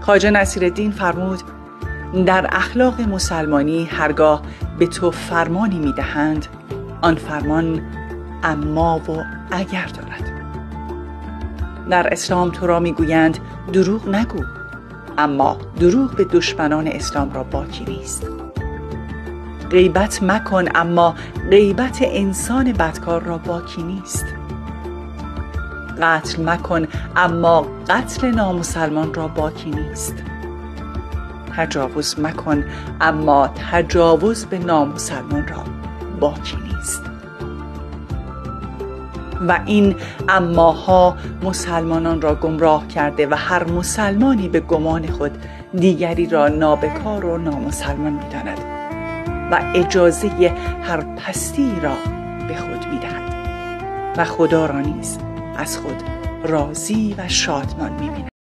خواجه نصیرالدین فرمود: در اخلاق مسلمانی هرگاه به تو فرمانی میدهند، آن فرمان اما و اگر دارد. در اسلام تو را میگویند دروغ نگو، اما دروغ به دشمنان اسلام را باکی نیست. غیبت مکن، اما غیبت انسان بدکار را باکی نیست. قتل مکن، اما قتل نامسلمان را باکی نیست. تجاوز مکن، اما تجاوز به نامسلمان را باکی نیست. و این اماها مسلمانان را گمراه کرده و هر مسلمانی به گمان خود دیگری را نابکار و نامسلمان می‌داند و اجازه هر پستی را به خود می‌دهد و خدا را نیز از خود راضی و شادمان می‌بیند.